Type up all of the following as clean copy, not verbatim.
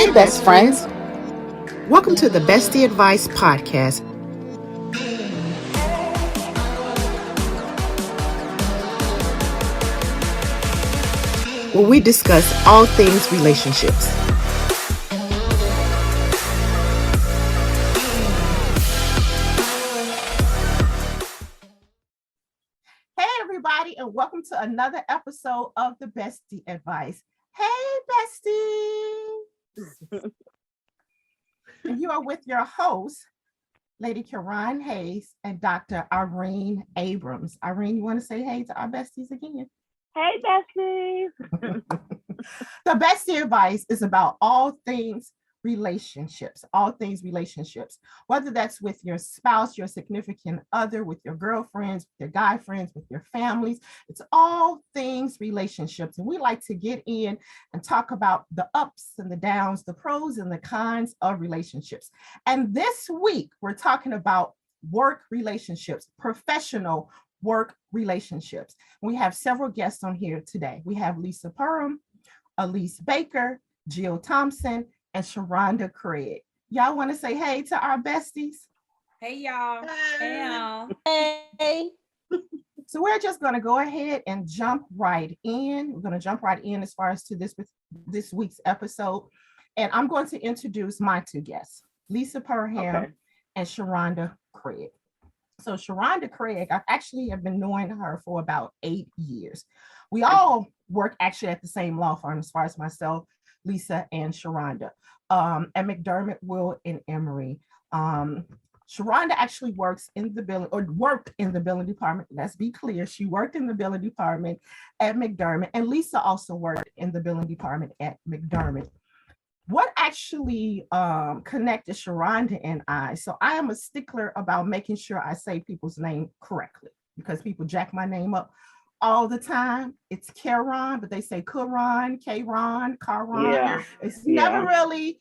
Hey, best friends. Welcome to the Bestie Advice Podcast. Where we discuss all things relationships. Hey, everybody, and welcome to another episode of the Bestie Advice. Hey, besties. And you are with your host, Lady Karen Hayes and Dr. Irene Abrams. Irene, you want to say hey to our besties again? Hey, besties. The Bestie Advice is about all things relationships, whether that's with your spouse, your significant other, with your girlfriends, with your guy friends, with your families. It's all things relationships. And we like to get in and talk about the ups and the downs, the pros and the cons of relationships. And this week, we're talking about work relationships, professional work relationships. We have several guests on here today. We have Lisa Perham, Elise Baker, Jill Thompson, and Sharonda Craig. Y'all want to say hey to our besties? Hey, y'all. Hey, y'all. Hey. So we're just going to go ahead and jump right in. We're going to jump right in as far as to this week's episode. And I'm going to introduce my two guests, Lisa Perham and Sharonda Craig. So Sharonda Craig, I actually have been knowing her for about 8 years. We all work actually at the same law firm as far as myself, Lisa and Sharonda, at McDermott, Will, and Emery. Sharonda actually worked in the billing department. Let's be clear. She worked in the billing department at McDermott, and Lisa also worked in the billing department at McDermott. What actually connected Sharonda and I? So I am a stickler about making sure I say people's name correctly because people jack my name up all the time. It's Karen, but they say Karan, Karan. Yeah. It's never really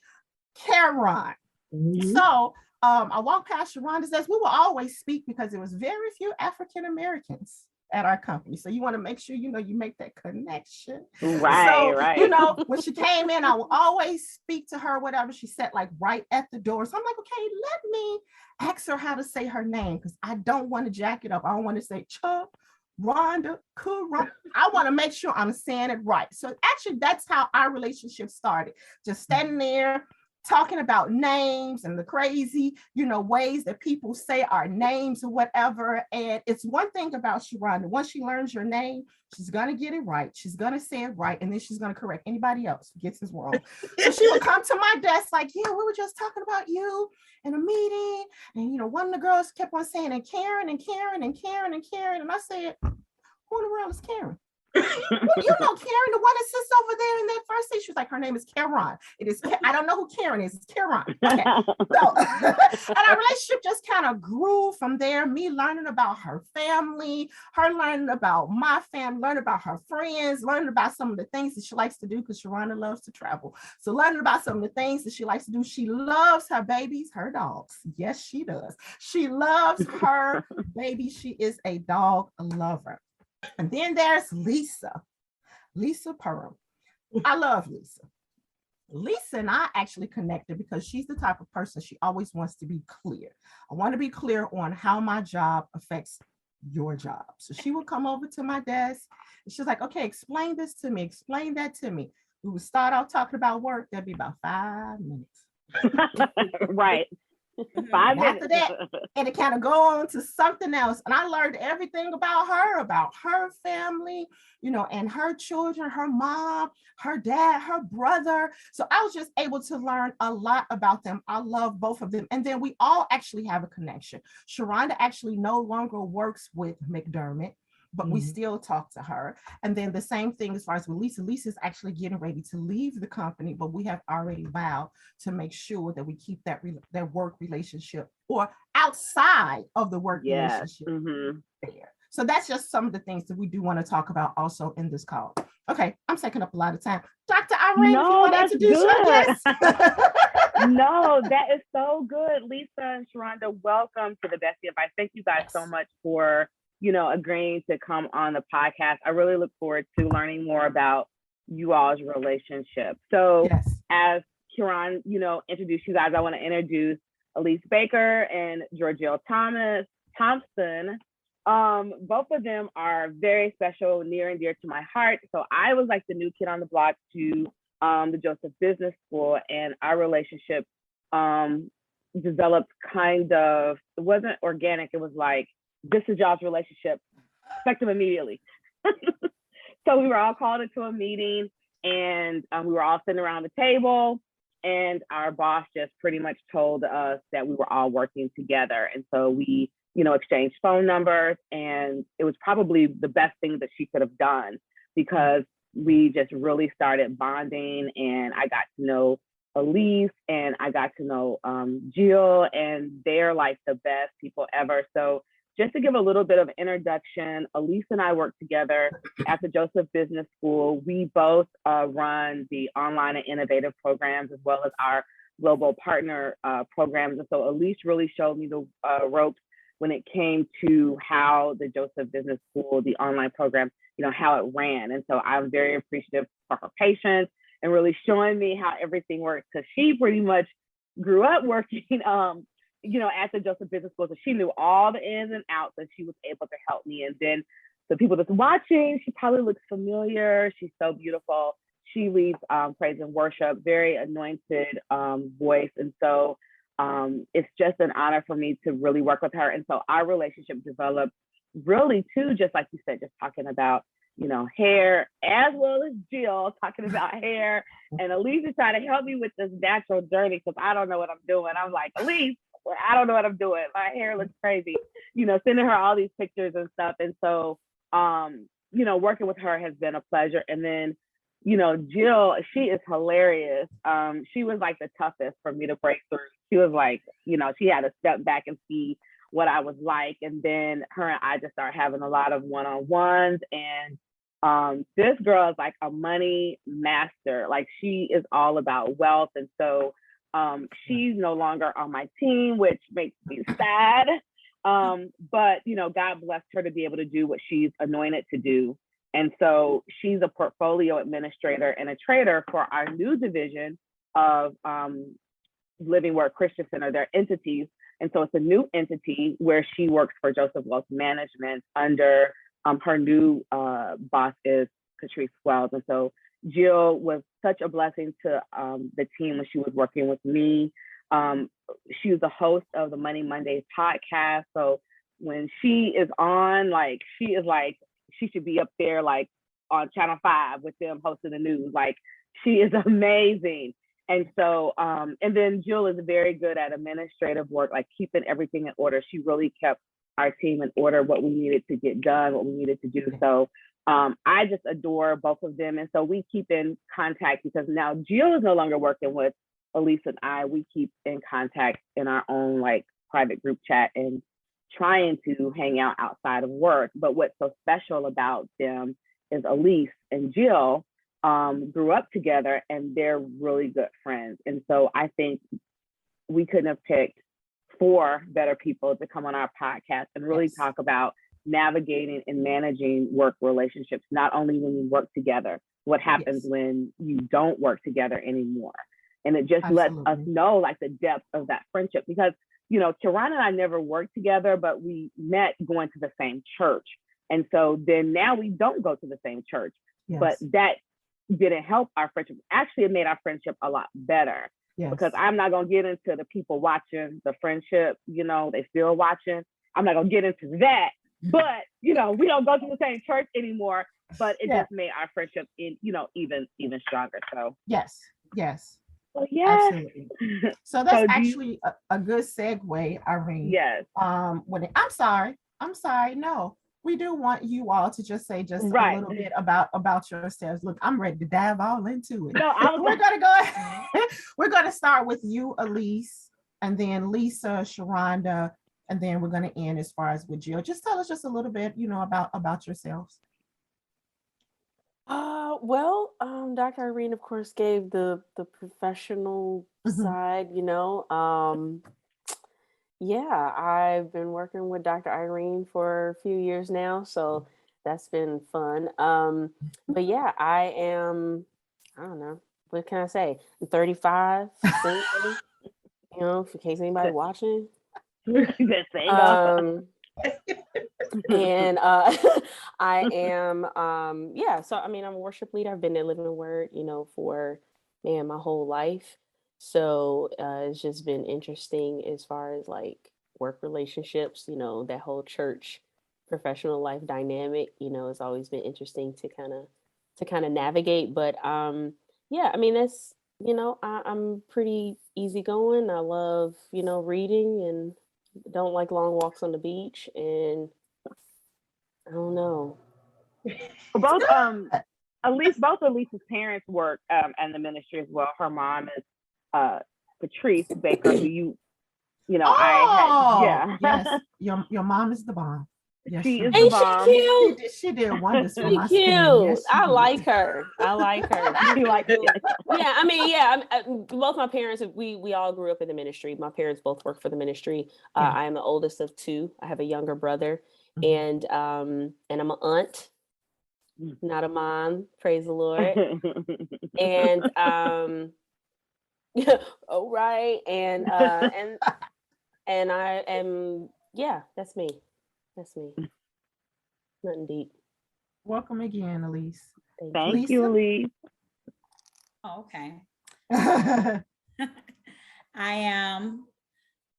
Karen. Mm-hmm. So I walked past Sharonda's desk. We will always speak because there was very few African Americans at our company. So you want to make sure, you make that connection. Right. When she came in, I would always speak to her, whatever. She sat like right at the door. So I'm like, okay, let me ask her how to say her name because I don't want to jack it up. I don't want to say Chuck, Rhonda, Kuran. I want to make sure I'm saying it right. So actually, that's how our relationship started. Just standing there, talking about names and the crazy, ways that people say our names or whatever. And it's one thing about Sharonda. Once she learns your name, she's going to get it right. She's going to say it right. And then she's going to correct anybody else who gets it wrong. So she would come to my desk like, yeah, we were just talking about you in a meeting. And, one of the girls kept on saying, and Karen and Karen and Karen and Karen. And I said, who in the world is Karen? Karen, the one that sits over there in that first seat. She was like, her name is Karen. It is. I don't know who Karen is. It's Karen. Okay. So, and our relationship just kind of grew from there. Me learning about her family, her learning about my family, learning about her friends, learning about some of the things that she likes to do because Sharonda loves to travel. So learning about some of the things that she likes to do. She loves her babies, her dogs. Yes, she does. She loves her baby. She is a dog lover. And then there's Lisa Perham. I love Lisa. Lisa and I actually connected because she's the type of person, she always wants to be clear. I want to be clear on how my job affects your job. So she would come over to my desk and she's like, okay, explain this to me. Explain that to me. We would start out talking about work. That'd be about 5 minutes. Right. 5 minutes. After that, and it kind of go on to something else. And I learned everything about her family, and her children, her mom, her dad, her brother. So I was just able to learn a lot about them. I love both of them. And then we all actually have a connection. Sharonda actually no longer works with McDermott, but we still talk to her. And then the same thing as far as with Lisa. Lisa's actually getting ready to leave the company, but we have already vowed to make sure that we keep that work relationship or outside of the work relationship there. So that's just some of the things that we do want to talk about also in this call. Okay, I'm taking up a lot of time. Dr. Irene, if you want to introduce your guest. No, that is so good. Lisa and Sharonda, welcome to the Bestie Advice. Thank you guys so much for agreeing to come on the podcast. I really look forward to learning more about you all's relationship. So as Kieran, introduce you guys, I want to introduce Elise Baker and Georgelle Thompson. Both of them are very special, near and dear to my heart. So I was like the new kid on the block to the Joseph Business School, and our relationship developed kind of, it wasn't organic. It was like, this is y'all's relationship, effective immediately. So we were all called into a meeting, and we were all sitting around the table, and our boss just pretty much told us that we were all working together. And so we, exchanged phone numbers, and it was probably the best thing that she could have done, because we just really started bonding, and I got to know Elise, and I got to know Jill, and they're like the best people ever. So just to give a little bit of introduction, Elise and I work together at the Joseph Business School. We both run the online and innovative programs, as well as our global partner programs. And so Elise really showed me the ropes when it came to how the Joseph Business School, the online program, how it ran. And so I'm very appreciative for her patience and really showing me how everything works, because she pretty much grew up working at the Joseph Business School. So she knew all the ins and outs, and she was able to help me. And then the people that's watching, she probably looks familiar. She's so beautiful. She leads praise and worship, very anointed voice. And so it's just an honor for me to really work with her. And so our relationship developed really too, just like you said, just talking about, hair, as well as Jill talking about hair. And Elise is trying to help me with this natural journey, because I don't know what I'm doing. I'm like, Elise, I don't know what I'm doing. My hair looks crazy, sending her all these pictures and stuff. And so, working with her has been a pleasure. And then, Jill, she is hilarious. She was like the toughest for me to break through. She was like, she had to step back and see what I was like. And then her and I just started having a lot of one-on-ones. And this girl is like a money master. Like, she is all about wealth. And so she's no longer on my team, which makes me sad. But, God blessed her to be able to do what she's anointed to do. And so she's a portfolio administrator and a trader for our new division of Living Word Christian Center, their entities. And so it's a new entity where she works for Joseph Wealth Management under her new boss is Patrice Wells. And so Jill was such a blessing to the team when she was working with me. She was the host of the Money Mondays podcast. So when she is on, like, she should be up there like on Channel 5 with them hosting the news. Like, she is amazing. And so, and then Jill is very good at administrative work, like keeping everything in order. She really kept our team in order, what we needed to get done, what we needed to do. So I just adore both of them. And so we keep in contact, because now Jill is no longer working with Elise and I. We keep in contact in our own like private group chat and trying to hang out outside of work. But what's so special about them is Elise and Jill grew up together, and they're really good friends. And so I think we couldn't have picked 4 better people to come on our podcast and really talk about navigating and managing work relationships, not only when you work together, what happens when you don't work together anymore. And it just lets us know like the depth of that friendship, because, Kieran and I never worked together, but we met going to the same church. And so then now we don't go to the same church, but that didn't help our friendship. Actually, it made our friendship a lot better, because I'm not going to get into the people watching the friendship, they still watching. I'm not going to get into that, but, we don't go to the same church anymore, but it just made our friendship even stronger. So yes. Well, yeah. Absolutely. So that's actually a good segue, Irene. Yes. I'm sorry. No, we do want you all to just say a little bit about yourselves. Look, I'm ready to dive all into it. No, we're gonna go ahead. We're gonna start with you, Elise, and then Lisa, Sharonda, and then we're gonna end as far as with Jill. Just tell us just a little bit, about yourselves. Well, Dr. Irene, of course, gave the professional side, yeah, I've been working with Dr. Irene for a few years now, so that's been fun. But yeah, I am, I don't know, what can I say? I'm 35, single, you know, in case anybody watching. That single. And I am so I mean, I'm a worship leader. I've been at Living Word, you know, for my whole life. So it's just been interesting as far as like work relationships, you know, that whole church professional life dynamic, you know, it's always been interesting to kind of navigate. But yeah, I mean, that's, you know, I'm pretty easygoing. I love, you know, reading and don't like long walks on the beach, and I don't know. Both both Elise's parents work in the ministry as well. Her mom is Patrice Baker, who you know, yes, your mom is the bomb. Yes, she is Ain't the bomb. she cute? She did wonders for She my cute. skin. Yes, I did. like her. I like her. You like it? Yeah, I mean, yeah. Both my parents, we all grew up in the ministry. My parents both work for the ministry. Yeah. I am the oldest of two. I have a younger brother, Mhm. and I'm an aunt, not a mom. Praise the Lord. And oh right, and I am. Yeah, that's me. That's me. Nothing deep. Welcome again, Elise. Thank you, Elise. Oh, okay. I am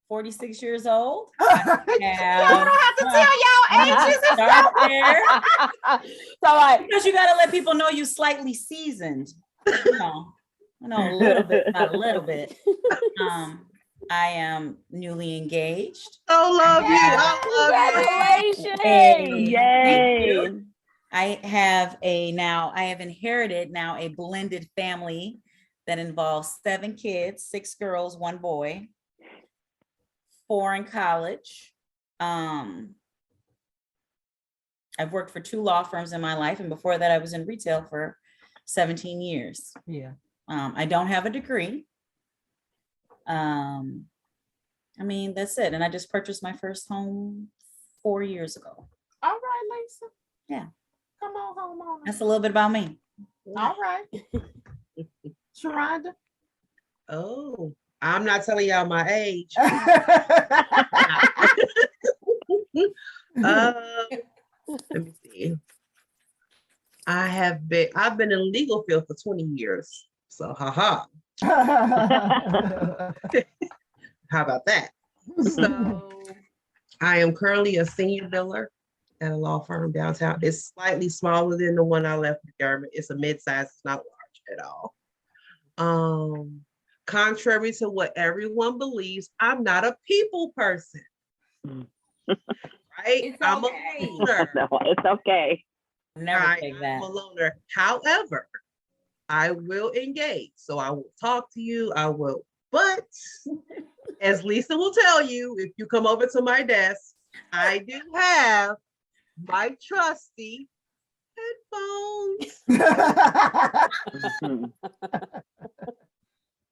46 years old. Y'all don't have to tell y'all ages. Start there. So like, Because you got to let people know you slightly seasoned. You know, a little bit, not a little bit. I am newly engaged. Oh, love you. I love you. congratulations. Yay. I have inherited now a blended family that involves 7 kids, 6 girls, 1 boy, 4 in college. I've worked for 2 law firms in my life, and before that I was in retail for 17 years. Yeah. I don't have a degree. I mean, that's it. And I just purchased my first home 4 years ago. All right, Lisa. Yeah. Come on, homeowner. That's a little bit about me. All right. Sharonda. Oh, I'm not telling y'all my age. Let me see. I've been in the legal field for 20 years. So haha. How about that? So I am currently a senior biller at a law firm downtown. It's slightly smaller than the one I left with Garment. It's a mid-size, it's not large at all. Contrary to what everyone believes, I'm not a people person. Right? I'm okay. a loner. No, it's okay. Never take that. I'm a loner. However, I will engage. So I will talk to you. I will, but as Lisa will tell you, if you come over to my desk, I do have my trusty headphones.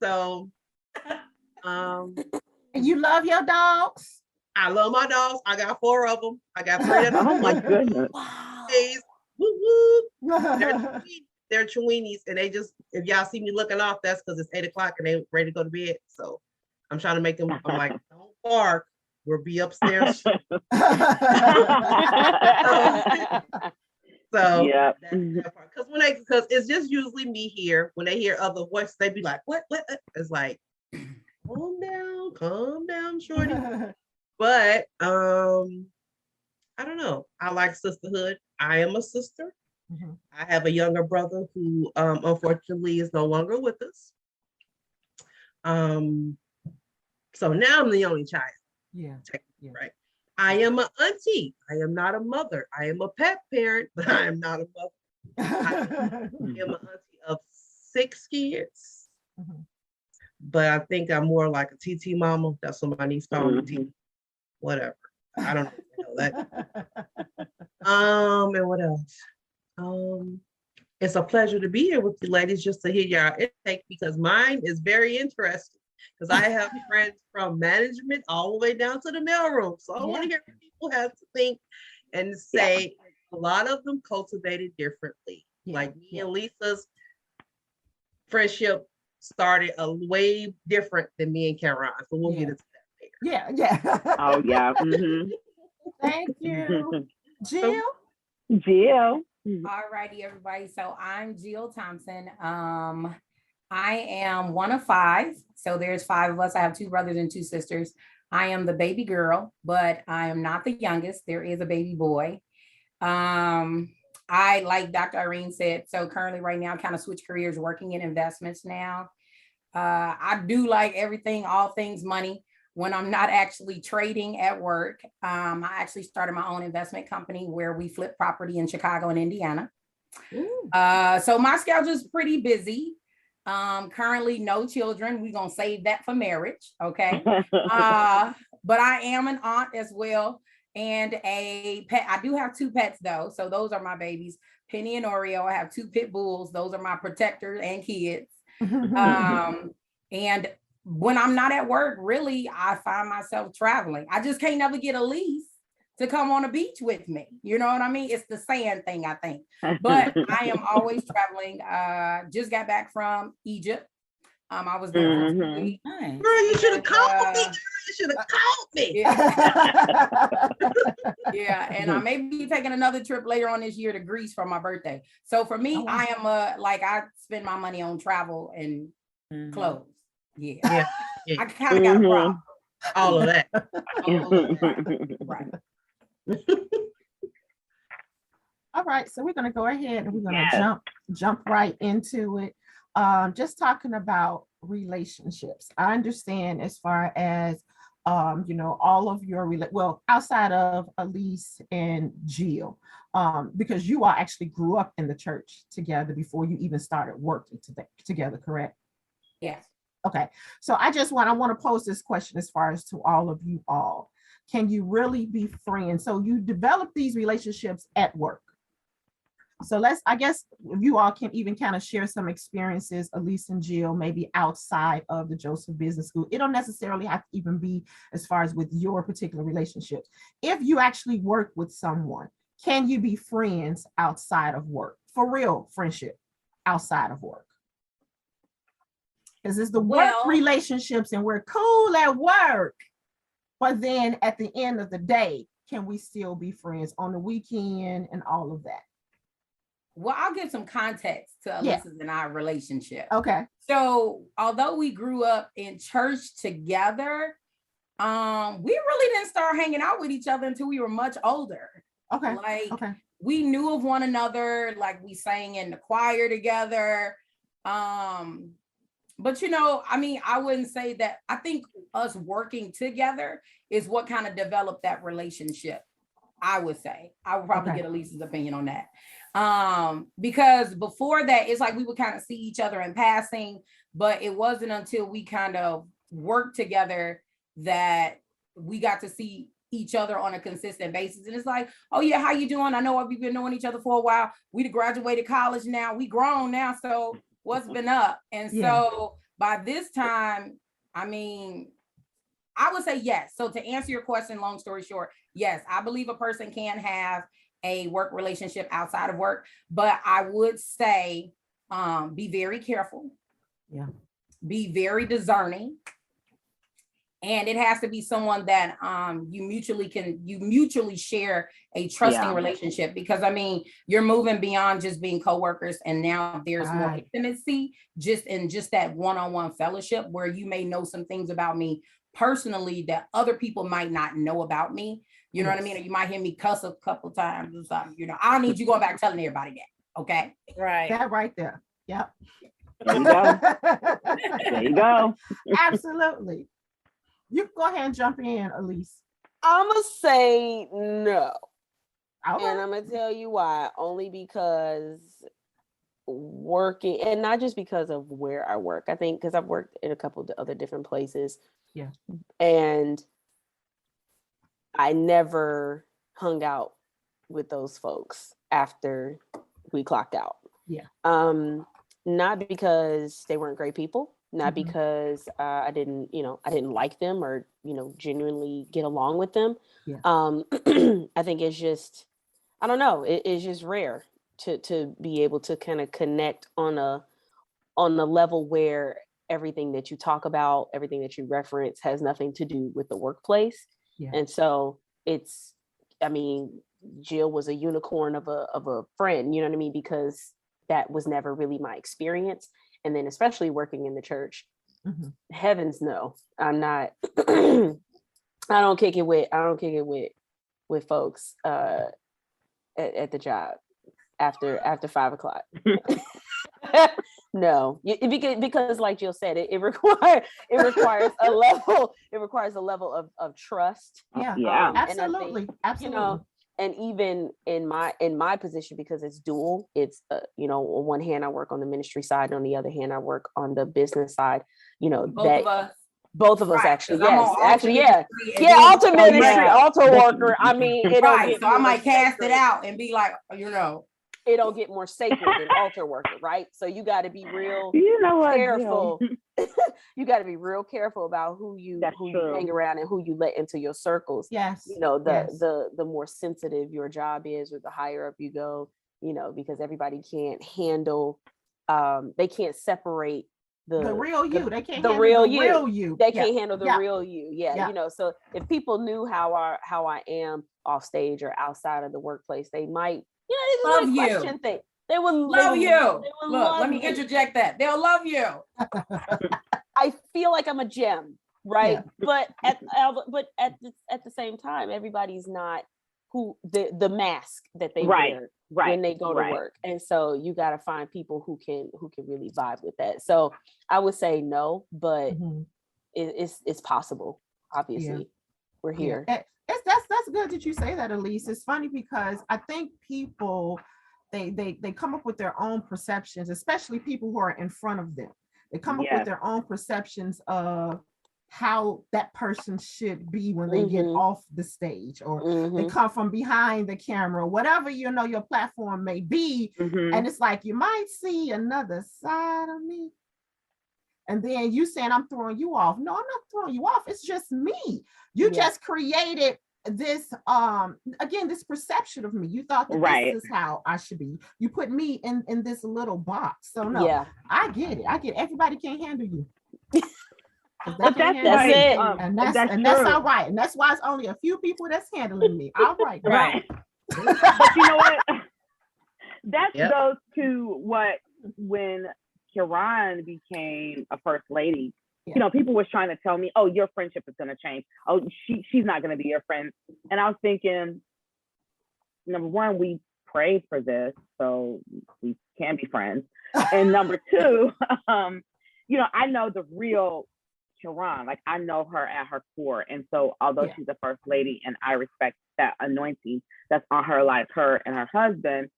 So, you love your dogs? I love my dogs. I got 4 of them. I got 3 of them. Oh my goodness. Wow. Woo woo. They're Chiweenies, and they just, if y'all see me looking off, that's because it's 8 o'clock and they ready to go to bed. So I'm trying to make them, I'm like, don't bark. We'll be upstairs. So yeah, because because it's just usually me here. When they hear other voices, they be like, what? It's like, calm down, shorty. But I don't know. I like sisterhood. I am a sister. Mhm. I have a younger brother who unfortunately is no longer with us. So now I'm the only child. Yeah. Technically, right? I am an auntie. I am not a mother. I am a pet parent, but I am not a mother. I am an auntie of 6 kids. Mhm. But I think I'm more like a TT mama. That's what my niece called me. TT. Whatever. I don't know that. And what else? It's a pleasure to be here with you ladies, just to hear your intake, because mine is very interesting. Because I have friends from management all the way down to the mailroom. So I want to hear what people have to think and say. A lot of them cultivated differently. Like me and Lisa's friendship started a way different than me and Caroline. So we'll get Yeah. into that later. Yeah. Oh yeah. Mm-hmm. Thank you. Jill? Jill. All righty, everybody. So I'm Jill Thompson. I am one of five. So there's five of us. I have two brothers and two sisters. I am the baby girl, but I am not the youngest. There is a baby boy. I, like Dr. Irene said, so currently right now, kind of switch careers, working in investments now. I do like everything, all things money. When I'm not actually trading at work, I actually started my own investment company where we flip property in Chicago and Indiana. So my schedule is pretty busy. Currently no children. We're gonna save that for marriage, okay? But I am an aunt as well, and a pet. I do have two pets though, so those are my babies, Penny and Oreo. I have two pit bulls. Those are my protectors and kids. And when I'm not at work, really, I find myself traveling. I just can't never get a lease to come on a beach with me. You know what I mean? It's the sand thing, I think. But I am always traveling. Just got back from Egypt. I was there for 2 weeks. Nice. Girl, you should have And, called me. Girl, you should have called me. Yeah, yeah, and I may be taking another trip later on this year to Greece for my birthday. So for me, Oh, wow. I am like I spend my money on travel and Mhm. clothes. Yeah, Yeah, yeah. I kind of got a problem. All of that. Right. All right, so we're gonna go ahead and we're gonna Yes. jump right into it. Just talking about relationships. I understand as far as all of your well, outside of Elise and Jill, because you all actually grew up in the church together before you even started working together, correct? Yes. Okay, so I want to pose this question as far as to all of you all. Can you really be friends? So you develop these relationships at work. So I guess if you all can even kind of share some experiences, Elise and Jill, maybe outside of the Joseph Business School. It don't necessarily have to even be as far as with your particular relationships. If you actually work with someone, can you be friends outside of work? For real friendship outside of work? Because it's the work Well- relationships and we're cool at work. But then at the end of the day, can we still be friends on the weekend and all of that? Well, I'll give some context to Yeah. Alyssa's and our relationship. Okay. So, although we grew up in church together, we really didn't start hanging out with each other until we were much older. Okay. Like Okay. we knew of one another, like we sang in the choir together. But I mean, I wouldn't say that. I think us working together is what kind of developed that relationship. I would say I would probably Okay. get Elise's opinion on that. Because before that, it's like we would kind of see each other in passing, but it wasn't until we kind of worked together that we got to see each other on a consistent basis. And it's like, oh yeah, how you doing? I know we've been knowing each other for a while. We graduated college now. We grown now. So what's been up? And Yeah. so by this time, I mean, I would say yes. So to answer your question, long story short, yes, I believe a person can have a work relationship outside of work, but I would say be very careful. Yeah. Be very discerning. And it has to be someone that you mutually share a trusting Yeah. relationship, because I mean, you're moving beyond just being coworkers, and now there's more Right. intimacy just in that one-on-one fellowship where you may know some things about me personally that other people might not know about me. You know what I mean? Or you might hear me cuss a couple times or something. I don't need you going back telling everybody that. Okay. Right. That right there. Yep. There you go. There you go. Absolutely. You go ahead and jump in, Elise. I'ma say no. Okay. And I'm gonna tell you why. Only because working, and not just because of where I work. I think because I've worked in a couple of other different places. Yeah. And I never hung out with those folks after we clocked out. Yeah. Not because they weren't great people, not Mhm. because I didn't like them or, genuinely get along with them. Yeah. I think it's just, I don't know, it's just rare to be able to kind of connect on on the level where everything that you talk about, everything that you reference has nothing to do with the workplace. Yeah. And so it's, I mean, Jill was a unicorn of a friend, you know what I mean? Because that was never really my experience. And then especially working in the church, heavens no, I'm not, I don't kick it with folks at the job after 5 o'clock. No, because like Jill said, it requires a level of trust. Yeah, Yeah. And I think, absolutely, absolutely. you know, and even in my position, because it's dual, it's you know, on one hand I work on the ministry side, and on the other hand I work on the business side, you know, both of us Right, actually, 'cause I'm on actually, altar ministry, and then altar ministry, yeah. altar worker. I mean, it don't right, get so I more might cast it sacred. out and be like, you know, It don't get more sacred than altar worker, right? So you got to be real You know what, careful. Jill? You got to be real careful about who you hang around and who you let into your circles. Yes. You know, yes. the more sensitive your job is, or the higher up you go, you know, because everybody can't handle, they can't separate the real you. They can't the handle real the real you. They Yeah. can't handle the Yeah. real you. Yeah, Yeah. you know, so if people knew how I am off stage or outside of the workplace, they might, you know, they Love just you. might question things. They would love you. They would Look, love let me me. interject that. They'll love you. I feel like I'm a gem, right? Yeah. But at the same time, everybody's not who the mask that they wear when they go to work. And so you got to find people who can really vibe with that. So I would say no, but it's possible. Obviously, we're here. Yeah. That's good that you say that, Elise. It's funny because I think people they come up with their own perceptions, especially people who are in front of them. They come up with their own perceptions of how that person should be when they get off the stage, or they come from behind the camera, whatever, you know, your platform may be. And it's like, you might see another side of me. And then you saying, I'm throwing you off. No, I'm not throwing you off. It's just me. You just created this, again, this perception of me. You thought that this is how I should be. You put me in this little box. So no, I get it. Everybody can't handle you. But that's it. And that's all right. And that's why it's only a few people that's handling me. All right. Right. But you know what? That goes to what, when Kiran became a first lady, you know, people was trying to tell me, oh, your friendship is going to change. Oh, she's not going to be your friend. And I was thinking, number one, we prayed for this, so we can be friends. And number two, you know, I know the real Kiran, like I know her at her core. And so although she's the first lady and I respect that anointing that's on her life, her and her husband,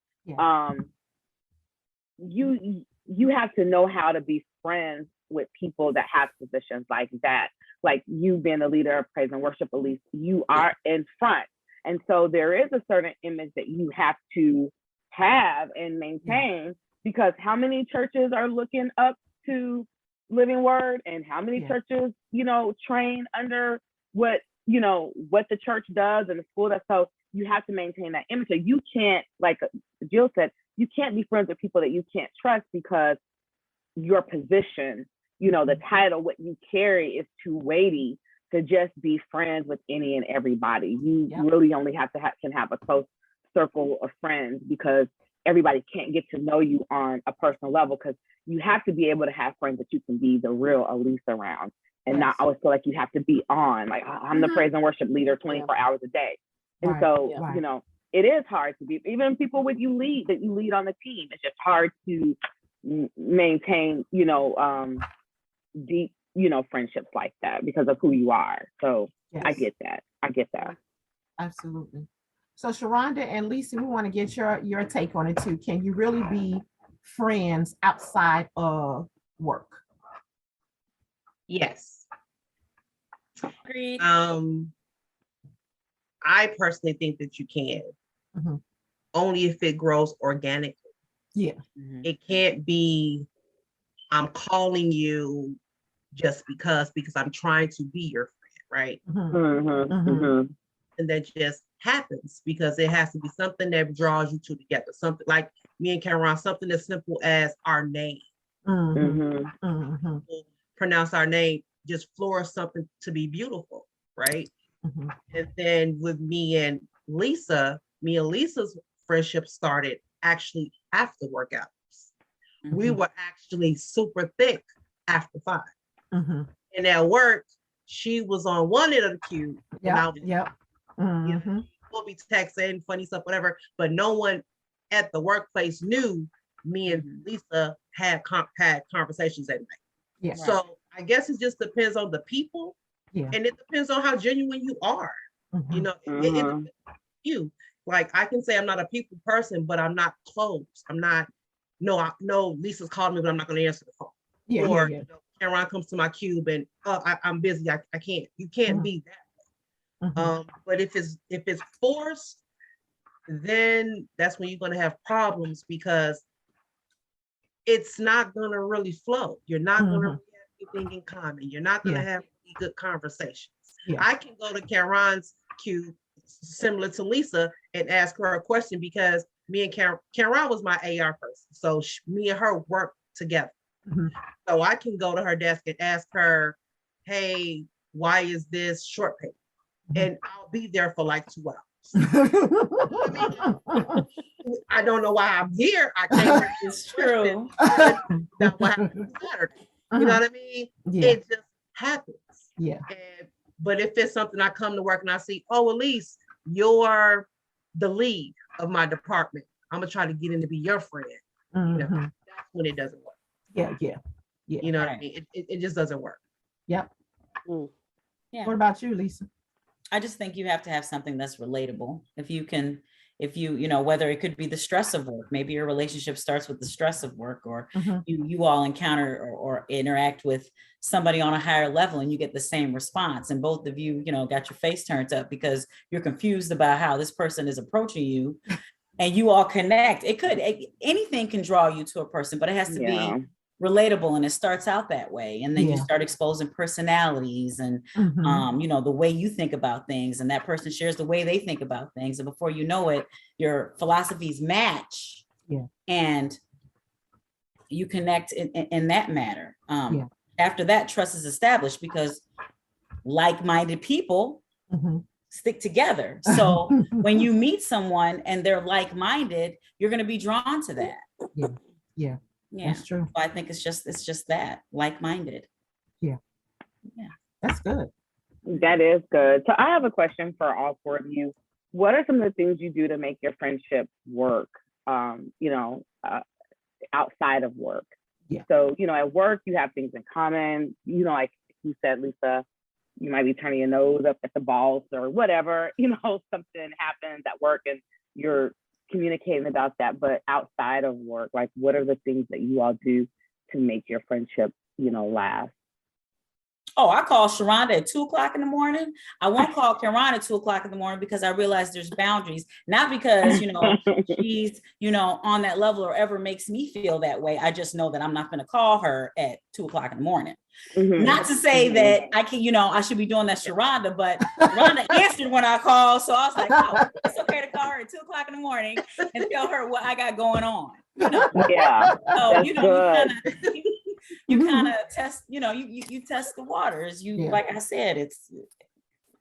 you have to know how to be friends with people that have positions like that. Like you being the leader of praise and worship, Elise, you are in front. And so there is a certain image that you have to have and maintain, because how many churches are looking up to Living Word, and how many churches, you know, train under what, you know, what the church does and the school does. So you have to maintain that image. So you can't, like Jill said, you can't be friends with people that you can't trust, because your position, you know, the title, what you carry is too weighty to just be friends with any and everybody. You really only have to can have a close circle of friends, because everybody can't get to know you on a personal level, because you have to be able to have friends that you can be the real Elise around, and not always feel like you have to be on, like I'm the praise and worship leader 24 hours a day. And so, you know, it is hard to be, even people with you lead on the team, it's just hard to maintain, you know, deep, you know, friendships like that because of who you are. So I get that. Absolutely. So Sharonda and Lisa, we want to get your take on it too. Can you really be friends outside of work? Yes. Agreed. I personally think that you can, only if it grows organically. Yeah. It can't be, I'm calling you just because I'm trying to be your friend, right? And that just happens because it has to be something that draws you two together. Something like me and Cameron, something as simple as our name. Mhm, Mhm. mhm, pronounce our name, just floor something to be beautiful, right? mhm. And then with me and Lisa's friendship started actually after workout. We Mhm. were actually super thick after 5. Mhm. And at work, she was on one end of the queue, and I Yep, was, yep. you know, Mhm. we'll be texting, funny stuff, whatever. But no one at the workplace knew me and Lisa had conversations at night. Yeah, So I guess it just depends on the people, yeah. and it depends on how genuine you are. You Mhm. know, it Mhm. depends on you. Like I can say I'm not a people person, but I'm not closed. I'm not. No, no. Lisa's calling me, but I'm not going to answer the phone. Yeah, Or yeah, Cameron comes to my cube and I'm busy. I can't. You can't Mhm. be that. yeah. Mhm. But if it's forced, then that's when you're going to have problems because it's not going to really flow. You're not going to Mhm. have anything in common. You're not going to Yeah, have really good conversations. yeah. I can go to Cameron's cube, similar to Lisa, and ask her a question because me and Cameron was my AR person. So me and her work together. Mhm. So I can go to her desk and ask her, hey, why is this short paper? Mhm. And I'll be there for like 2 hours. I don't know why I'm here. I came here to It's ask questions, true. but that's what happened on Saturday. You know what I mean? Yeah, It just happens. yeah. But if it's something I come to work and I see, oh, Elise, you're the lead of my department. I'm gonna try to get in to be your friend. You know, Mhm. that's when it doesn't work. Yeah, yeah. You know what I Right. mean? It just doesn't work. Yep. Yeah. What about you, Lisa? I just think you have to have something that's relatable. If you know, whether it could be the stress of work, maybe your relationship starts with the stress of work, or Mhm. you all encounter or interact with somebody on a higher level and you get the same response. And both of you, got your face turned up because you're confused about how this person is approaching you and you all connect. Anything can draw you to a person, but it has to Yeah. be relatable, and it starts out that way, and then you Yeah. start exposing personalities and Mhm. the way you think about things, and that person shares the way they think about things, and before you know it, your philosophies match. Yeah. And you connect in that matter. Yeah. After that, trust is established because like-minded people Mhm. stick together. So when you meet someone and they're like-minded, you're going to be drawn to that. Yeah, yeah, Yeah. that's true. So I think it's just that, like-minded. That's good. That is good. So I have a question for all 4 of you. What are some of the things you do to make your friendship work? Outside of work. Yeah. So, at work you have things in common. Like you said, Lisa, you might be turning your nose up at the boss or whatever. Something happens at work and you're communicating about that. But outside of work, like, what are the things that you all do to make your friendship, last? Oh, I call Sharonda at 2:00 in the morning. I won't call Karen at 2:00 in the morning because I realize there's boundaries, not because, she's, on that level or ever makes me feel that way. I just know that I'm not going to call her at 2:00 in the morning. Mhm. Not to say that I can, I should be doing that Sharonda, but Sharonda answered when I called. So I was like, oh, it's okay to call her at 2:00 in the morning and tell her what I got going on. Yeah, So, that's good. you kind of test, you test the waters. Yeah. Like I said, it's,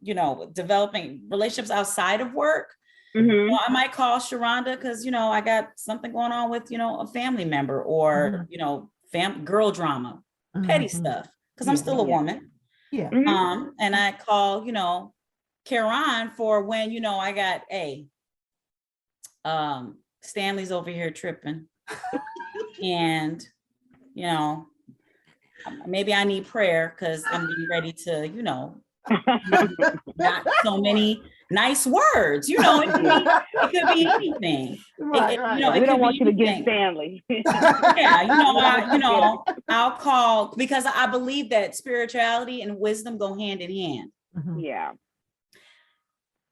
developing relationships outside of work. Mhm. Well, I might call Sharonda because, I got something going on with, a family member or, girl drama, petty Mhm. stuff, because I'm Yeah. still a Yeah. woman. Yeah. Mhm. And I call, Karen for when, I got Stanley's over here tripping. And, maybe I need prayer because I'm getting ready to, not so many nice words, it could be anything. Right, right. We don't want you to get anything. Stanley. Yeah, I'll call because I believe that spirituality and wisdom go hand in hand. Mhm. Yeah.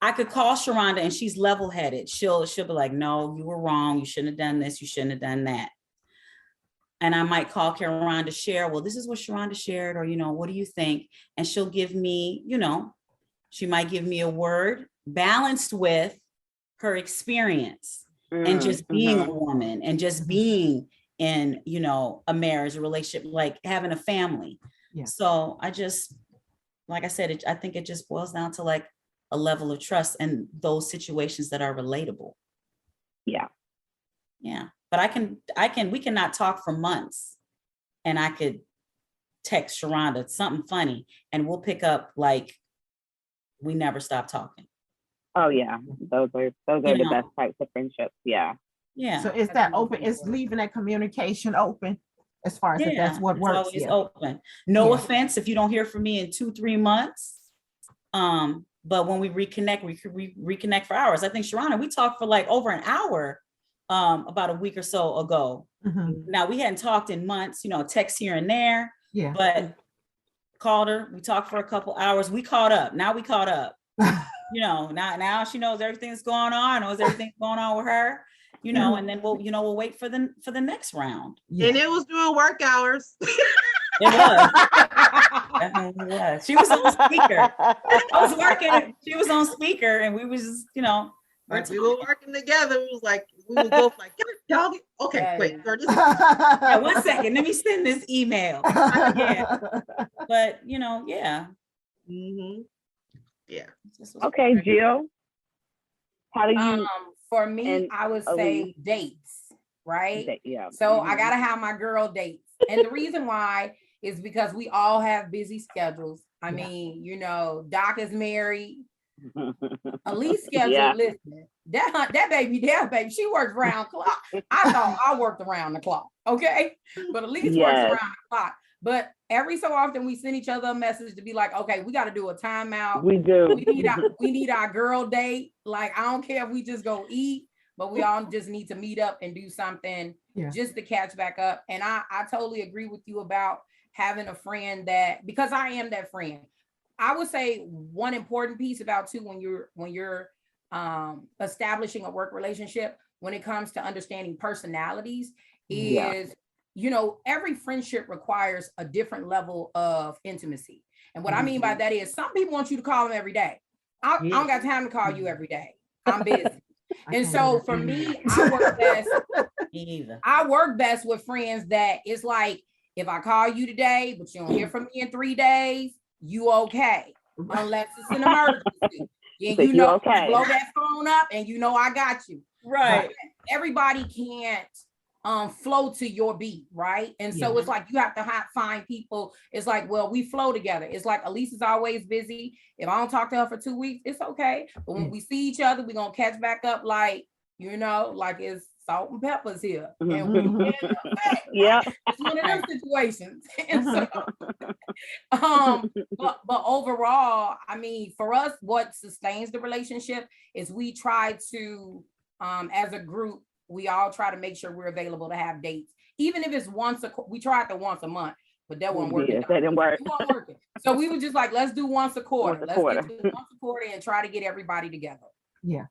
I could call Sharonda and she's level-headed. She'll be like, no, you were wrong. You shouldn't have done this. You shouldn't have done that. And I might call Karen to share, well, this is what Sharonda shared, or, what do you think? And she'll give me, she might give me a word balanced with her experience and just being a woman and just being in, you know, a marriage, a relationship, like having a family. Yeah. So I just, like I said, I think it just boils down to like a level of trust and those situations that are relatable. Yeah. Yeah. But we cannot talk for months, and I could text Sharonda something funny and we'll pick up like we never stop talking. Oh yeah. Those are the best types of friendships. Yeah. Yeah. So is that open? Is leaving that communication open as far as if that's what it's works? always open. No Yeah. offense if you don't hear from me in 2-3 months. But when we reconnect, we reconnect for hours. I think Sharana, we talked for like over an hour about a week or so ago. Mhm. Now we hadn't talked in months, you know, text here and there, Yeah. but called her. We talked for a couple hours. We caught up. Now we caught up. You know, now she knows everything's going on, knows everything's going on with her, you know, and then we'll wait for the next round. Yeah. And it was during work hours. It was. Definitely was. She was on speaker. I was working. She was on speaker, and we was just, you know, Like we were working together. It was like we were both like, y'all get, okay, Yeah, wait, yeah. sir, this Yeah, 1 second. Let me send this email. Yeah. But you know, yeah. Mhm. Yeah. This was Okay, great. Jill. How do you? For me, and I would say dates, right? Yeah. So I Mhm. gotta have my girl dates. And the reason why is because we all have busy schedules. I Yeah. mean, you know, Doc is married. Elise schedule, Yeah. listen, that baby, she works round the clock. I thought I worked around the clock, okay? But Elise works Yes. around the clock. But every so often we send each other a message to be like, okay, we got to do a timeout. We do. We need our girl date. Like, I don't care if we just go eat, but we all just need to meet up and do something Yeah. just to catch back up. And I totally agree with you about having a friend that, because I am that friend. I would say one important piece about too, when you're establishing a work relationship, when it comes to understanding personalities, Yeah. is, you know, every friendship requires a different level of intimacy. And what I mean by that is some people want you to call them every day. I don't got time to call you every day. I'm busy. And so for me, I work best. Me either. I work best with friends that it's like, if I call you today, but you don't hear from me in 3 days, you okay. Unless it's an emergency. And So you you know, okay. blow that phone up and you know I got you. Right. But everybody can't flow to your beat, right? And so it's like you have to find people. It's like, well, we flow together. It's like Elise is always busy. If I don't talk to her for 2 weeks, it's okay. But when we see each other, we're gonna catch back up, like, you know, like it's salt and peppers here. And Mhm. hey, Yeah. it's one of those situations. And so, but overall, I mean, for us, what sustains the relationship is we try to, as a group, we all try to make sure we're available to have dates, even if it's we tried to once a month, but that wasn't working. Yes, that didn't work. It wasn't working. So we were just like, let's do once a quarter. Once a Let's quarter. get to once a quarter and try to get everybody together. Yeah.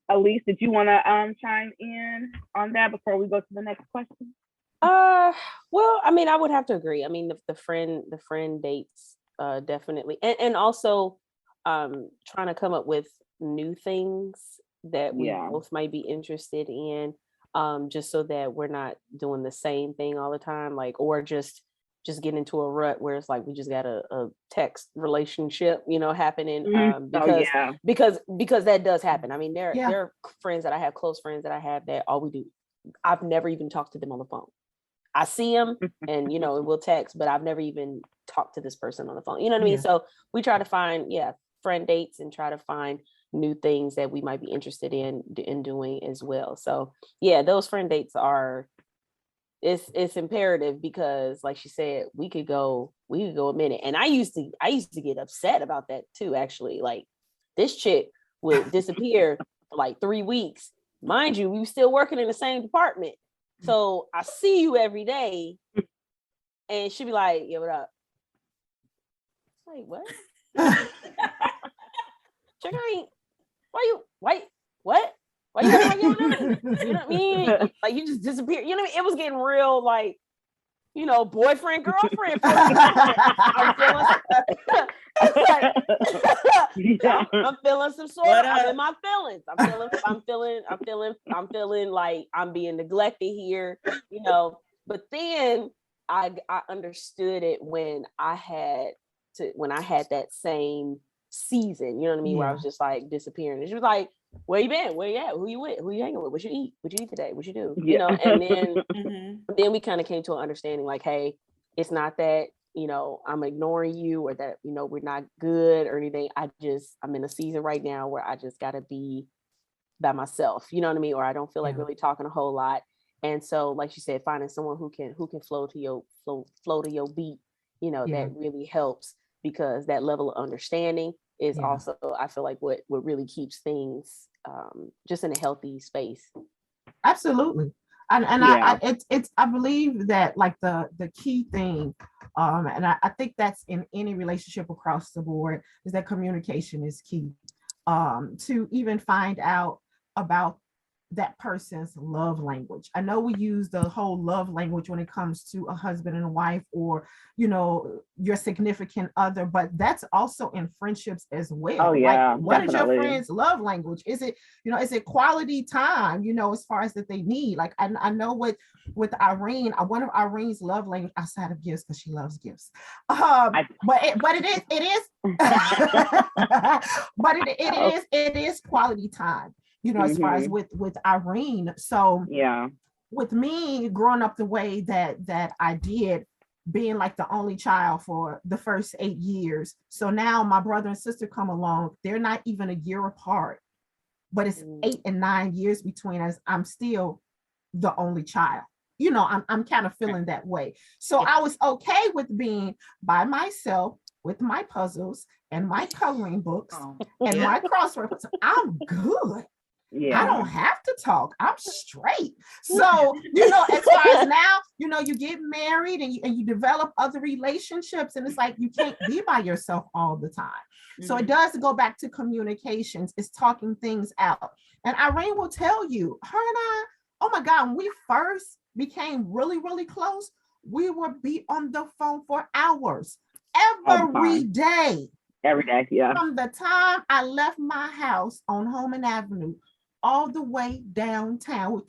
Elise, did you want to chime in on that before we go to the next question? Well, I mean, I would have to agree. I mean, the friend dates, definitely. And also trying to come up with new things that we both might be interested in, just so that we're not doing the same thing all the time, like, or just get into a rut where it's like we just got a text relationship, you know, happening, because that does happen. I mean, there are friends that I have, close friends that I have, that all we do, I've never even talked to them on the phone. I see them and, you know, we'll text, but I've never even talked to this person on the phone. You know what I mean? So we try to find, friend dates and try to find new things that we might be interested in doing as well. So those friend dates are, it's imperative, because like she said, we could go a minute. And I used to get upset about that too, actually. Like, this chick would disappear for like 3 weeks. Mind you, we were still working in the same department. So I see you every day, and she'd be like, "Yeah, what up?" Like, what? Chick, what? Why you got my name? You know what I mean? Like, you just disappeared. You know what I mean? It was getting real, like, you know, boyfriend, girlfriend. I'm feeling, Yeah. I'm feeling some sort What of, I'm up? in my feelings. I'm feeling like I'm being neglected here, you know. But then I understood it when I had that same season, you know what I mean, where I Yeah. was just like disappearing. And she was like, where you been? Where you at? Who you with? Who you hanging with? What you eat? What you eat today? What you do? You know, and then we kind of came to an understanding like, hey, it's not that, you know, I'm ignoring you or that, you know, we're not good or anything. I'm in a season right now where I just gotta be by myself, you know what I mean? Or I don't feel like Yeah. really talking a whole lot. And so, like you said, finding someone who can flow to your beat, you know, Yeah. that really helps, because that level of understanding is Yeah. also, I feel like, what really keeps things just in a healthy space. Absolutely. And Yeah. I believe that like the key thing, and I think that's in any relationship across the board, is that communication is key. To even find out about that person's love language. I know we use the whole love language when it comes to a husband and a wife, or, you know, your significant other, but that's also in friendships as well. Oh, yeah, Like, what is your definitely. friend's love language? Is it, you know, is it quality time, you know, as far as that they need? Like, I know with Irene, one of Irene's love language outside of gifts, because she loves gifts. But it is but it is quality time, you know, as far as with Irene. So Yeah. with me growing up the way that I did, being like the only child for the first 8 years. So now my brother and sister come along. They're not even a year apart, but it's 8 and 9 years between us. I'm still the only child. You know, I'm kind of feeling that way. So I was okay with being by myself with my puzzles and my coloring books and my crosswords. I'm good. Yeah. I don't have to talk. I'm straight. So, you know, as far as now, you know, you get married and you develop other relationships, and it's like you can't be by yourself all the time. So it does go back to communications, it's talking things out. And Irene will tell you, her and I, oh my God, when we first became really, really close, we would be on the phone for hours every day. Every day, yeah. From the time I left my house on Holman Avenue all the way downtown.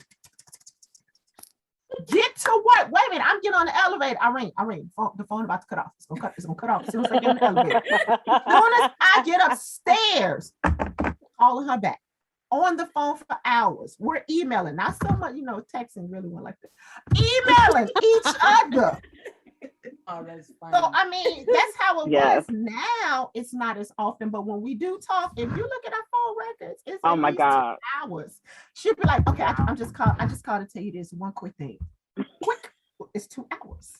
Get to work. Wait a minute, I'm getting on the elevator. Irene, the phone about to cut off. It's gonna cut off as soon as I get on the elevator. As soon as I get upstairs, calling her back on the phone for hours. We're emailing, not so much, you know, texting really went like that. Emailing each other. Oh, that's funny. So I mean, that's how it Yes. was. Now it's not as often, but when we do talk, if you look at our phone records, it's Oh at my least God. 2 hours. She'll be like, okay, I just called to tell you this one quick thing. Quick, it's 2 hours.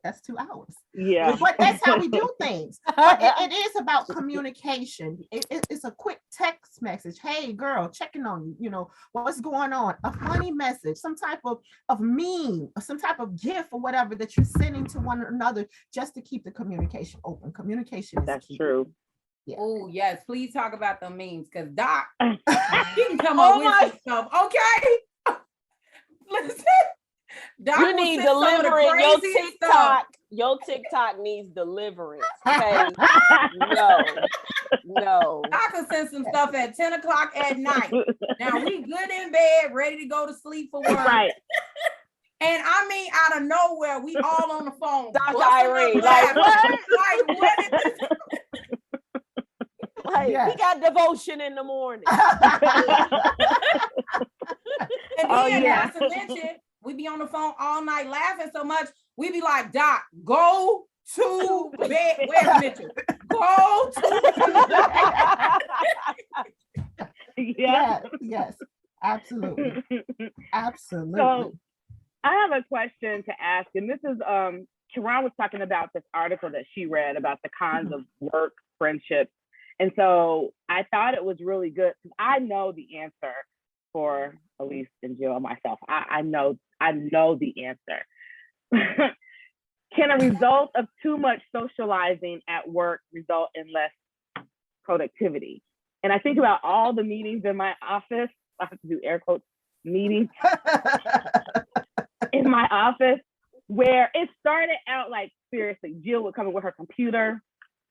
That's 2 hours. Yeah. But that's how we do things. But it is about communication. It's a quick text message. Hey, girl, checking on you. You know, what's going on? A funny message, some type of meme, or some type of GIF or whatever that you're sending to one another, just to keep the communication open. Communication is That's key. true. Yeah. Oh, yes. Please talk about the memes, because Doc, he can come Oh up with my- some stuff. Okay. Listen. Doc You will need send some of the delivering. Your craziest stuff. TikTok needs deliverance. Okay. No. Doc will send some stuff at 10 o'clock at night. Now we good in bed, ready to go to sleep for work. Right. And I mean, out of nowhere, we all on the phone. Dr. busting up Irene, like, laughing. what? Like, what is this? Like, we Yes. got devotion in the morning. And Oh, then, yeah. not to mention, we be on the phone all night laughing so much, we be like, Doc, go to bed. Where's Mitchell? Go to Yeah. Yes, absolutely. Absolutely. So I have a question to ask, and this is Sharon was talking about this article that she read about the cons of work friendships. And so I thought it was really good, because I know the answer for Elise and Jill and myself. I know the answer. Can a result of too much socializing at work result in less productivity? And I think about all the meetings in my office. I have to do air quotes, meetings in my office where it started out like, seriously, Jill would come in with her computer.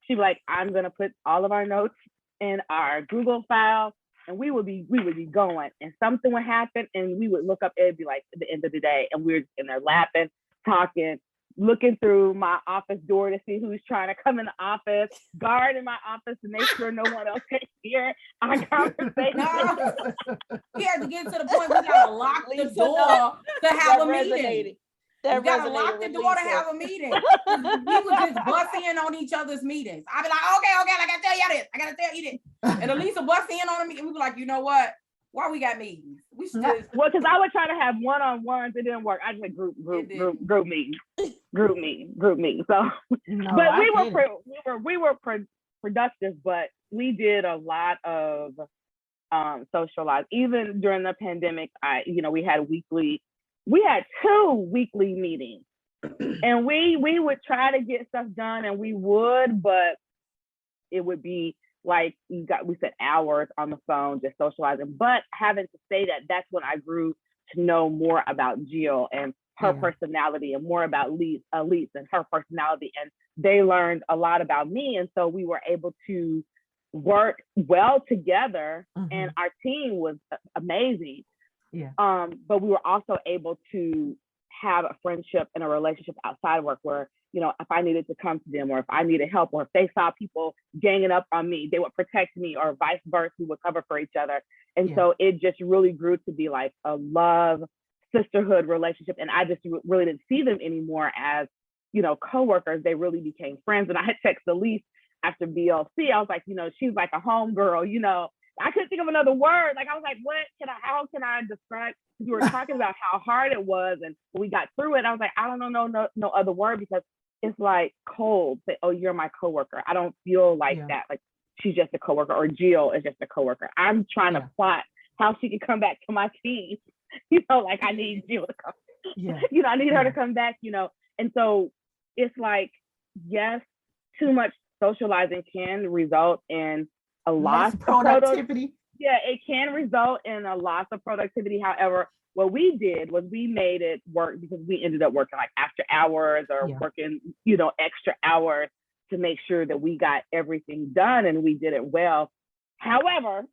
She'd be like, I'm gonna put all of our notes in our Google file, and we would be going, and something would happen, and we would look up, it'd be like the end of the day, and we were in there laughing, talking, looking through my office door to see who's trying to come in the office, guard in my office to make sure no one else can hear our conversation. No. We had to get to the point we gotta lock the door to have a meeting. We gotta lock the door to have a meeting. We would just bust in on each other's meetings. I'd be like, okay, I gotta tell you this. I gotta tell you this. And Elisa bust in on a meeting. We'd be like, you know what? Why we got meetings? We should just Well, because I would try to have one-on-ones, it didn't work. I just like group meetings. So, No, but I we were productive, but we did a lot of socialize. Even during the pandemic, we had 2 weekly meetings, and we would try to get stuff done, and we would, but it would be like we spent hours on the phone just socializing. But having to say that, that's when I grew to know more about Jill and her personality, and more about Elise and her personality, and they learned a lot about me, and so we were able to work well together, and our team was amazing. Yeah. But we were also able to have a friendship and a relationship outside of work where, if I needed to come to them, or if I needed help, or if they saw people ganging up on me, they would protect me, or vice versa, we would cover for each other. And so it just really grew to be like a love, sisterhood relationship. And I just really didn't see them anymore as, coworkers. They really became friends. And I had texted Elise after BLC. I was like, she's like a homegirl, I couldn't think of another word. Like, I was like, how can I describe? You were talking about how hard it was, and we got through it. I was like, I don't know no other word, because it's like cold. Say, oh, you're my coworker. I don't feel like that. Like, she's just a coworker, or Jill is just a coworker. I'm trying to plot how she can come back to my team. Like, I need Jill to come. I need her to come back, And so it's like, yes, too much socializing can result in a loss of productivity. It can result in a loss of productivity. However, what we did was we made it work, because we ended up working like after hours, or working, extra hours to make sure that we got everything done, and we did it well. However,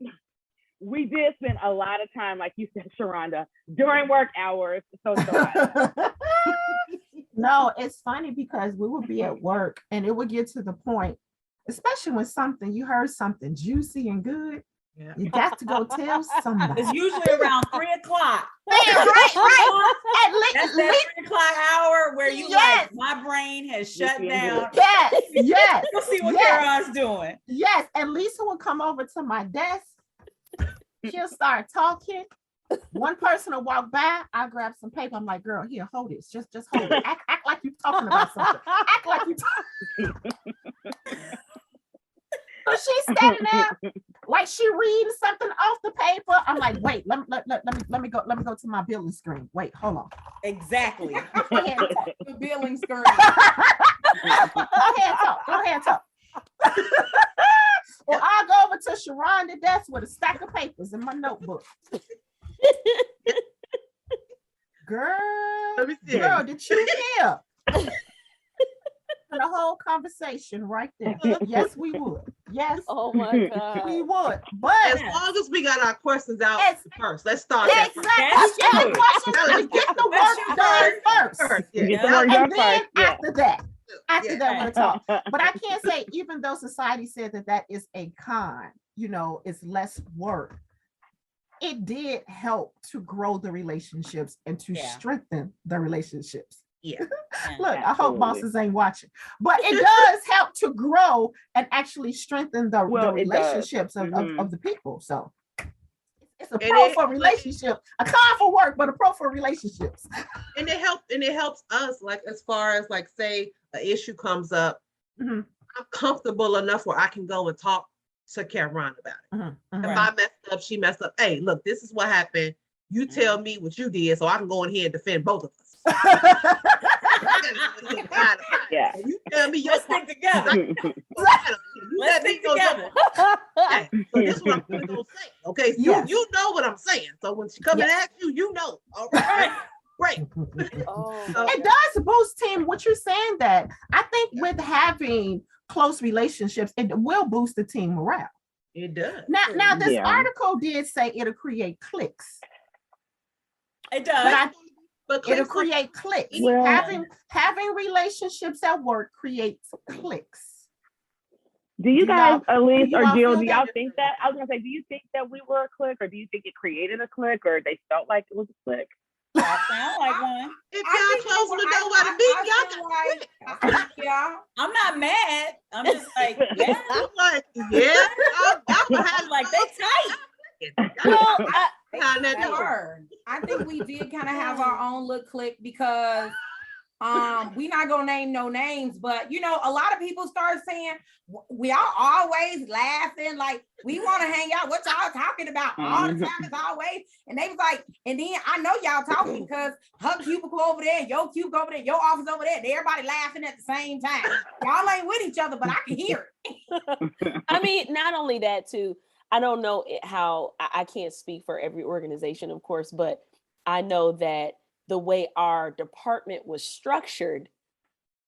we did spend a lot of time, like you said, Sharonda, during work hours socializing. No, it's funny, because we would be at work, and it would get to the point, especially when you heard something juicy and good, you got to go tell somebody. It's usually around 3 o'clock. Right. That's that 3 o'clock hour where you like, my brain has shut down. Yes. You'll see what Karon's doing. Yes, and Lisa would come over to my desk. She'll start talking. One person will walk by. I grab some paper. I'm like, girl, here, hold it. Just hold it. Act like you're talking about something. Act like you So she's standing there like she reading something off the paper. I'm like, wait, let me go to my billing screen. Wait, hold on. Exactly. Go ahead and talk. the billing screen. Go ahead and talk. Or I'll go over to Sharonda's desk with a stack of papers in my notebook. Girl, did you hear? The whole conversation right there. Yes, we would. Yes. Oh my God. We would. But as long as we got our questions out first, let's start that first. Exactly. Get the work done first. And then after that, we'll talk. But I can't say, even though society said that is a con, it's less work, it did help to grow the relationships and to strengthen the relationships. Look, I hope bosses ain't watching, but it does help to grow and actually strengthen the relationships of the people. So it's a pro for relationship, a con for work, but a pro for relationships. And it helps us, like, as far as like, say an issue comes up, I'm comfortable enough where I can go and talk to Karon about it. If I messed up, she messed up. Hey, look, this is what happened. You tell me what you did, so I can go in here and defend both of us. You tell me your stick together. Let's stick together. Okay, so this is what I'm gonna say. Okay, you know what I'm saying. So when she come and ask you, you know. All right. Great. Oh, So- It does boost team. What you're saying that I think with having close relationships, it will boost the team morale. It does. Now this Yeah. article did say it'll create cliques, It but does. But it'll cliques- create cliques. Well- Having relationships at work creates cliques. Do you Do guys, y'all- Elise do or y'all Jill, feel do y'all that? think that? I was gonna say, do you think that we were a clique, or do you think it created a clique, or they felt like it was a clique? That sound like one. If I y'all think we closing were- the door I- by the meeting, I y'all feel got like- yeah. I'm not mad. I'm just like, yeah. I'm like, yeah, y'all had I'm like, they tight. well, I, behind that They door. were. I think we did kind of have our own little clique because we not gonna name no names, but you know, a lot of people start saying we are always laughing, like we want to hang out. What y'all talking about all the time is always, and they was like, and then I know y'all talking because her cubicle over there, your cubicle over there, your office over there, and everybody laughing at the same time. Y'all ain't with each other, but I can hear it. I mean, not only that too, I don't know how I can't speak for every organization, of course, but I know that the way our department was structured,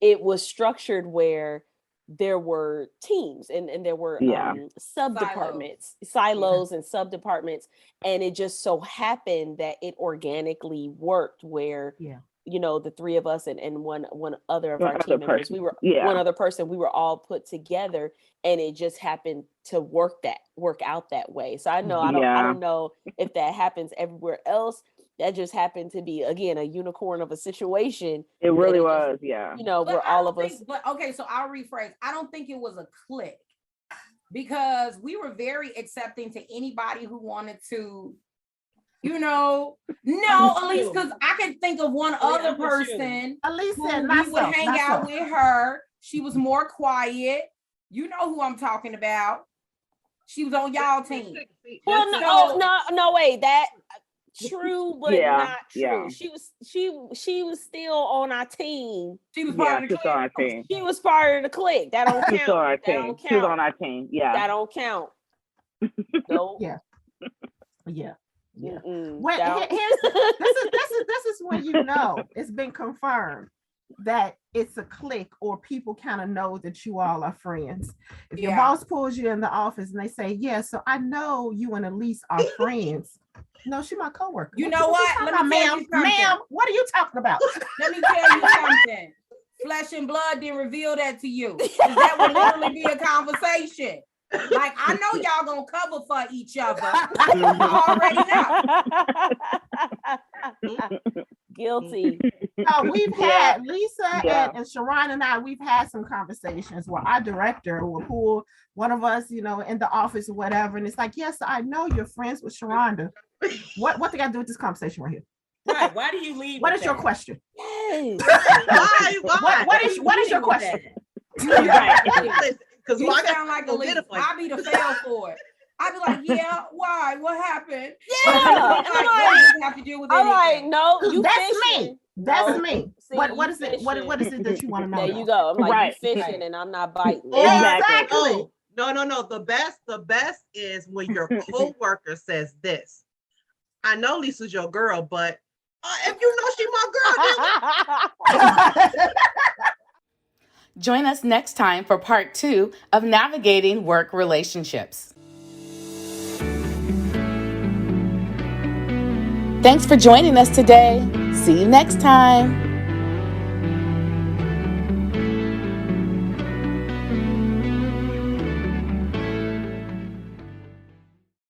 it was structured where there were teams and there were Yeah. sub departments, silos and sub departments, and it just so happened that it organically worked where Yeah. you know the three of us and one other of One our other team members, person. we were Yeah. one other person, we were all put together, and it just happened to work out that way. So I know I Yeah. don't know if that happens everywhere else. That just happened to be again a unicorn of a situation. It really just- was, yeah. You know, But where I all don't of us. think- But okay, so I'll rephrase. I don't think it was a clique because we were very accepting to anybody who wanted to, you know, no, at least because I can think of one Oh, yeah, other I'm with you. person Elise who said we not would so. hang not out so. with her. She was more quiet. You know who I'm talking about. She was on y'all team. Well, That's no, so- no, wait. That true, but Yeah, not true. yeah. She was still on our team. She was Yeah, part of the she's on our clique. team. She was part of the clique. That don't She's count. on our That team. don't She was on count. our team, yeah. That don't count. No. Yeah. Yeah. Yeah. Mm-mm, When, that don't- this is when you know it's been confirmed that it's a clique or people kind of know that you all are friends. If your Yeah. boss pulls you in the office and they say, yeah, so I know you and Elise are friends. No, she's my coworker. You know what? you Let talking me tell about, you something. ma'am, what are you talking about? Let me tell you something. Flesh and blood didn't reveal that to you. 'Cause that would literally be a conversation. Like, I know y'all gonna cover for each other. I already know. Guilty. We've Yeah. had Lisa Yeah. and Sharon and I, we've had some conversations where our director will pull one of us, you know, in the office or whatever. And it's like, yes, I know you're friends with Sharonda. What they got to do with this conversation right here? Right. Why do you leave? What with is your that? question? Yes. Why? What is your Leave with question? that? Because You I sound like a lead. I be the fail for it. I be like, yeah, why? What happened? Yeah. Like, I'm what like, does it have to do with I'm like, anything? no, you That's fishing. me. That's No. me. See, What you is it? What fishing. is it that you want to know? There you go. I'm like, Right. you fishing Right. and I'm not biting. Exactly. No. The best is when your coworker says this. I know Lisa's your girl, but if you know she my girl, then Join us next time for part 2 of Navigating Work Relationships. Thanks for joining us today. See you next time.